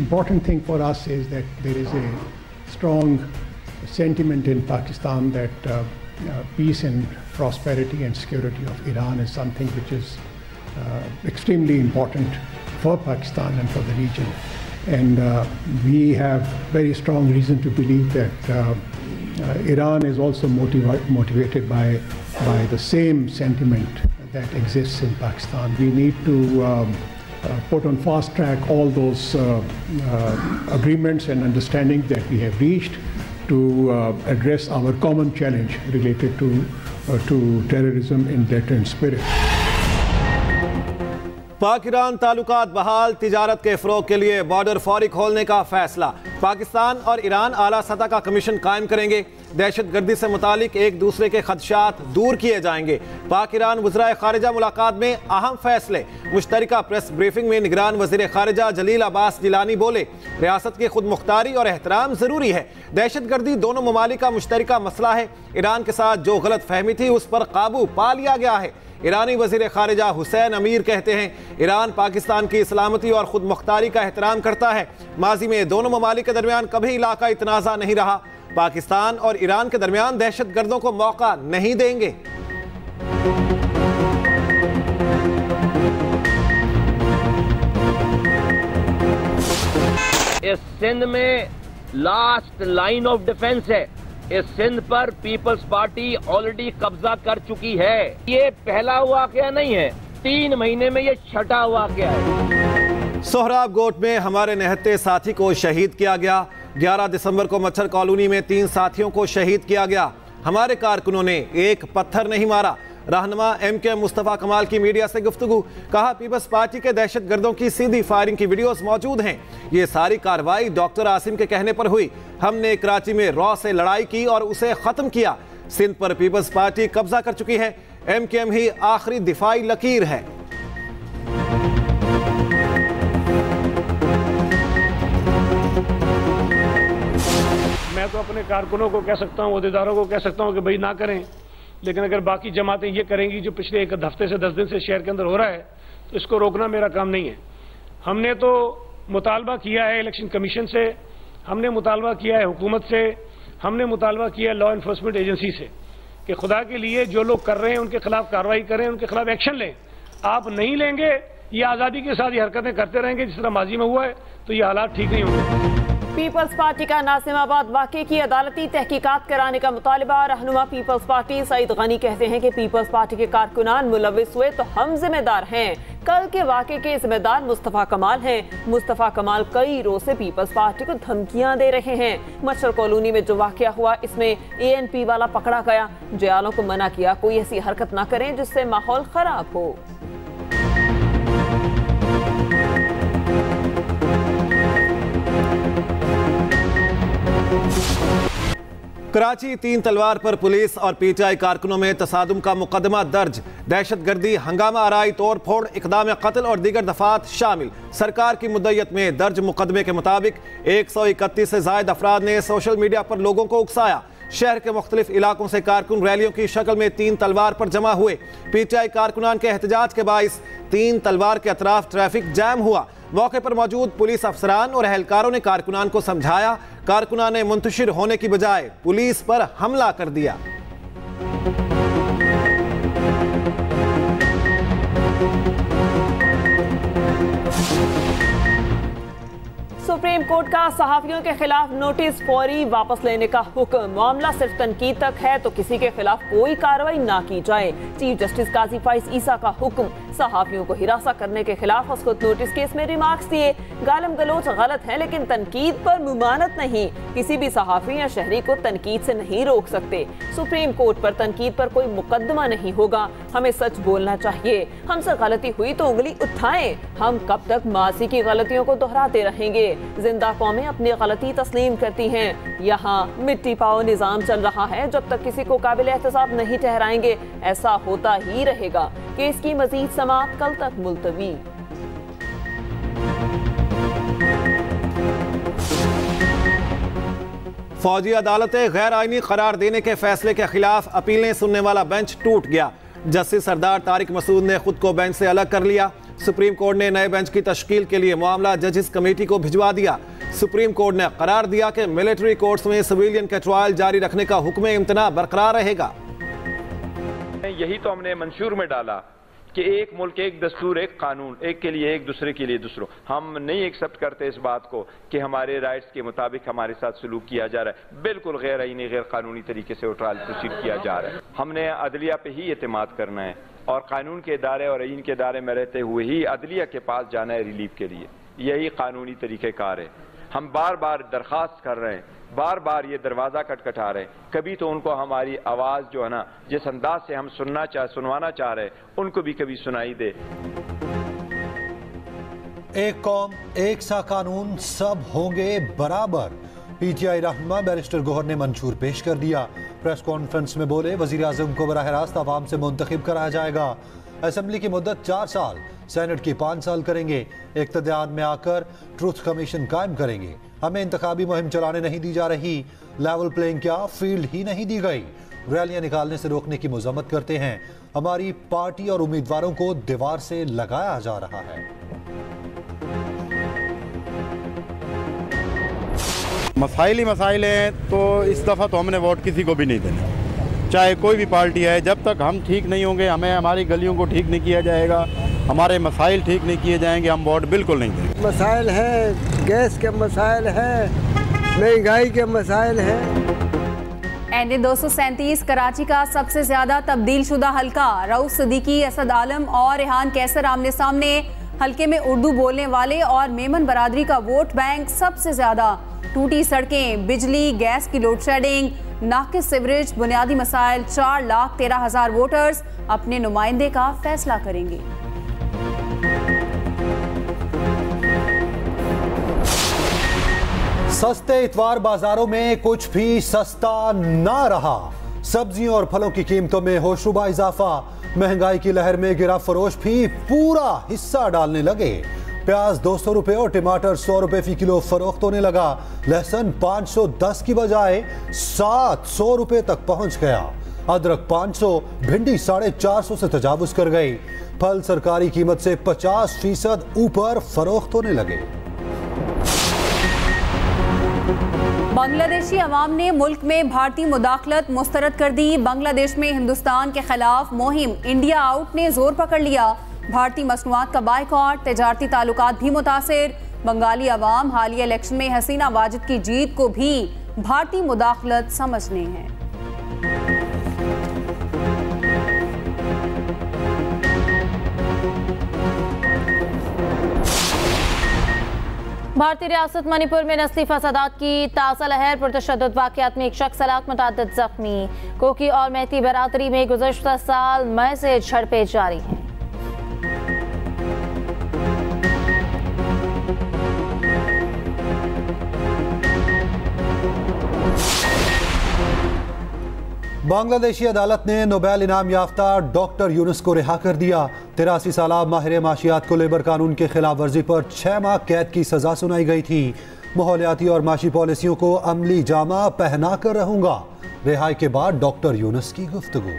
important thing for us is that there is a strong sentiment in Pakistan that peace and prosperity and security of Iran is something which is extremely important for Pakistan and for the region. And we have very strong reason to believe that Iran is also motivated by the same sentiment that exists in Pakistan. We need to put on fast track all those agreements and understandings that we have reached to address our common challenge related to terrorism in deterrent spirit. पाक Iran ताल्लुकात बहाल, तिजारत के फ़रोग़ के लिए border फौरी खोलने का फैसला। पाकिस्तान और ईरान आला सतह का कमीशन कायम करेंगे। दहशत गर्दी से मुतालिक एक दूसरे के खदशात दूर किए जाएंगे। पाक ईरान वज़ीर ख़ारिजा मुलाकात में अहम फैसले। मुश्तरका प्रेस ब्रीफिंग में निगरान वज़ीर ख़ारिजा जलील अब्बास जिलानी बोले, रियासत की खुद मुख्तारी और एहतराम ज़रूरी है। दहशत गर्दी दोनों ममालिक का मुश्तरका मसला है। ईरान के साथ जो गलत फहमी थी उस पर काबू पा लिया गया है। ईरानी वज़ीर ख़ारिजा हुसैन अमीर कहते हैं, ईरान पाकिस्तान की सलामती और खुद मुख्तारी का एहतराम करता है। माजी में दोनों ममालिक के दरमियान कभी इलाकाई तनाज़ा नहीं रहा। पाकिस्तान और ईरान के दरमियान दहशत गर्दों को मौका नहीं देंगे। इस सिंध में लास्ट लाइन ऑफ डिफेंस है। इस सिंध पर पीपल्स पार्टी ऑलरेडी कब्जा कर चुकी है। ये पहला वाकया नहीं है, 3 महीने में ये छठा वाकया है। सोहराब गोट में हमारे निहत्ते साथी को शहीद किया गया। 11 दिसंबर को मच्छर कॉलोनी में 3 साथियों को शहीद किया गया। हमारे कारकुनों ने एक पत्थर नहीं मारा। रहनुमा MK मुस्तफ़ा कमाल की मीडिया से गुफ्तगू, कहा पीपल्स पार्टी के दहशत गर्दों की सीधी फायरिंग की वीडियोस मौजूद हैं। ये सारी कार्रवाई डॉक्टर आसिम के कहने पर हुई। हमने कराची में रॉ से लड़ाई की और उसे खत्म किया। सिंध पर पीपल्स पार्टी कब्जा कर चुकी है। MKM ही आखिरी दिफाई लकीर है। मैं तो अपने कारकुनों को कह सकता हूँ, अहदेदारों को कह सकता हूँ कि भाई ना करें, लेकिन अगर बाकी जमातें ये करेंगी जो पिछले एक हफ्ते से 10 दिन से शहर के अंदर हो रहा है, तो इसको रोकना मेरा काम नहीं है। हमने तो मुतालबा किया है इलेक्शन कमीशन से, हमने मुतालबा किया है हुकूमत से, हमने मुतालबा किया है लॉ इन्फोर्समेंट एजेंसी से कि खुदा के लिए जो लोग कर रहे हैं उनके खिलाफ कार्रवाई करें, उनके खिलाफ एक्शन लें। आप नहीं लेंगे, ये आज़ादी के साथ ये हरकतें करते रहेंगे जिस तरह माजी में हुआ है, तो ये हालात ठीक नहीं होंगे। पीपल्स पार्टी का नासिमाबाद वाक़े की अदालती तहकीकात कराने का मुतालबा। रहनुमा पीपल्स पार्टी सईद गनी कहते हैं कि पीपल्स पार्टी के कारकुनान मुलविस हुए तो हम जिम्मेदार हैं। कल के वाक़े के जिम्मेदार मुस्तफ़ा कमाल हैं। मुस्तफ़ा कमाल कई रोज से पीपल्स पार्टी को धमकियां दे रहे हैं। मच्छर कॉलोनी में जो वाक़या हुआ, इसमें ANP वाला पकड़ा गया। जयालों को मना किया कोई ऐसी हरकत ना करें जिससे माहौल खराब हो। कराची 3 तलवार पर पुलिस और PTI कारकुनों में तसादुम का मुकदमा दर्ज। दहशत गर्दी, हंगामा आराई, तोड़ फोड़, इक़दाम कत्ल और दीगर दफात शामिल। सरकार की मुद्दत में दर्ज मुकदमे के मुताबिक 131 से ज़ायद अफराद ने सोशल मीडिया पर लोगों को उकसाया। शहर के मुख्तलिफ इलाकों से कारकुन रैलियों की शक्ल में 3 तलवार पर जमा हुए। PTI कारकुनान के एहतजाज के बाइस 3 तलवार के अतराफ ट्रैफिक जैम हुआ। मौके पर मौजूद पुलिस अफसरान और एहलकारों ने कारकुनान को समझाया। कारकुनान ने मुंतशिर होने की बजाय पुलिस पर हमला कर दिया। सुप्रीम कोर्ट का सहाफियों के खिलाफ नोटिस फौरी वापस लेने का हुक्म। मामला सिर्फ तनकीद तक है तो किसी के खिलाफ कोई कार्रवाई ना की जाए। चीफ जस्टिस काजी फाइज ईसा का हुक्म। सहाफियों को हिरासा करने के खिलाफ खुद नोटिस केस में रिमार्क्स दिए। गालम गलोच गलत है लेकिन तनकीद पर मुमानत नहीं। किसी भी सहाफी या शहरी को तनकीद से नहीं रोक सकते। सुप्रीम कोर्ट पर तनकीद पर कोई मुकदमा नहीं होगा। हमें सच बोलना चाहिए। हमसे गलती हुई तो उंगली उठाएं। हम कब तक माजी की गलतियों को दोहराते रहेंगे? जिंदा कौमें अपनी गलती तस्लीम करती हैं। यहाँ मिट्टी पाओ निजाम चल रहा है। जब तक किसी को काबिल एहतसाब नहीं ठहराएंगे ऐसा होता ही रहेगा। केस की मजीद समाअत कल तक मुलतवी। फौजी अदालतें गैर आईनी करार देने के फैसले के खिलाफ अपीलें सुनने वाला बेंच टूट गया। जस्टिस सरदार तारिक मसूद ने खुद को बेंच से अलग कर लिया। सुप्रीम कोर्ट ने नए बेंच की तश्कील के लिए मामला जजेस कमेटी को भिजवा दिया। सुप्रीम कोर्ट ने करार दिया कि मिलिट्री कोर्ट्स में सिविलियन के ट्रायल जारी रखने का हुक्म इम्तना बरकरार रहेगा। यही तो हमने मंशूर में डाला कि एक मुल्क एक दस्तूर एक कानून, एक के लिए एक, दूसरे के लिए दूसरों। हम नहीं एक्सेप्ट करते इस बात को कि हमारे राइट्स के मुताबिक हमारे साथ सलूक किया जा रहा है। बिल्कुल गैर आईनी गैर कानूनी तरीके से वो ट्रायल प्रोसीड किया जा रहा है। हमने अदलिया पे ही एतमाद करना है और कानून के इदारे और आईन के इदारे में रहते हुए ही अदलिया के पास जाना है रिलीफ के लिए। यही कानूनी तरीक़ेकार है। हम बार बार दरख्वास्त कर रहे हैं, बार बार ये दरवाज़ा खटखटा रहे हैं, कभी तो उनको हमारी आवाज़ जो है ना, जिस अंदाज से हम सुनवाना चाह रहे हैं, उनको भी कभी सुनाई दे। एक कौम एक सा कानून, सब होंगे बराबर। पीटीआई रहनुमा बैरिस्टर गौहर ने मंशूर पेश कर दिया। प्रेस कॉन्फ्रेंस में बोले, वजीर आज़म को बराह रास्त आवाम से मुंतखब कराया जाएगा। असेंबली की मुद्दत 4 साल, सेनेट की 5 साल करेंगे। इक़्तिदार में आकर ट्रूथ कमीशन कायम करेंगे। हमें इंतखाबी मुहिम चलाने नहीं दी जा रही। लेवल प्लेइंग क्या, फील्ड ही नहीं दी गई। रैलियां निकालने से रोकने की मज़म्मत करते हैं। हमारी पार्टी और उम्मीदवारों को दीवार से लगाया जा रहा है। मसाइल ही मसाइल हैं, तो इस दफ़ा तो हमने वोट किसी को भी नहीं देना, चाहे कोई भी पार्टी है। जब तक हम ठीक नहीं होंगे, हमें हमारी गलियों को ठीक नहीं किया जाएगा, हमारे मसाइल ठीक नहीं किए जाएंगे, हम वोट बिल्कुल नहीं देंगे। मसाइल हैं, गैस के मसाइल हैं, महंगाई के मसाइल हैं। एनडी 237 कराची का सबसे ज्यादा तब्दील शुदा हल्का। रऊफ सिद्दीकी, असद आलम और रेहान कैसर आमने सामने। हल्के में उर्दू बोलने वाले और मेमन बरादरी का वोट बैंक सबसे ज्यादा। टूटी सड़कें, बिजली, गैस की लोड शेडिंग, नाकिस सीवरेज, बुनियादी मसाइल। 4,13,000 वोटर्स अपने नुमाइंदे का फैसला करेंगे। सस्ते इतवार बाजारों में कुछ भी सस्ता ना रहा। सब्जियों और फलों की कीमतों में होशरुबा इजाफा। महंगाई की लहर में गिरा फरोश भी पूरा हिस्सा डालने लगे। प्याज 200 रुपए और टमाटर 100 रुपए फी किलो फरोख्त होने लगा। लहसुन 510 की बजाय 700 रुपए तक पहुंच गया। अदरक 500, भिंडी 450 से तजावुज कर गई। फल सरकारी कीमत से 50% ऊपर फरोख्त होने लगे। बांग्लादेशी अवाम ने मुल्क में भारतीय मुदाखलत मुस्तरद कर दी। बांग्लादेश में हिंदुस्तान के खिलाफ मुहिम इंडिया आउट ने जोर पकड़ लिया। भारतीय मसनूआत का बायकॉट, तजारती ताल्लुकात भी मुतासिर। बंगाली अवाम हालिया इलेक्शन में हसीना वाजिद की जीत को भी भारतीय मुदाखलत समझने हैं। भारतीय रियासत मणिपुर में नस्ली फसादात की ताज़ा लहर। पुरतशद्दुद वाक़यात में एक शख्स हलाक, मुतअद्दिद जख्मी। कोकी और मैती बरादरी में गुज़श्ता साल मई से झड़पें जारी हैं। बांग्लादेशी अदालत ने नोबेल इनाम याफ्ता डॉक्टर यूनुस को रिहा कर दिया। 83 साला माहिर माशियात को लेबर कानून के खिलाफ वर्जी पर 6 माह कैद की सजा सुनाई गई थी। माहौलियाती और माशी पॉलिसियों को अमली जामा पहना कर रहूंगा। रिहाई के बाद डॉक्टर यूनुस की गुफ्तगू।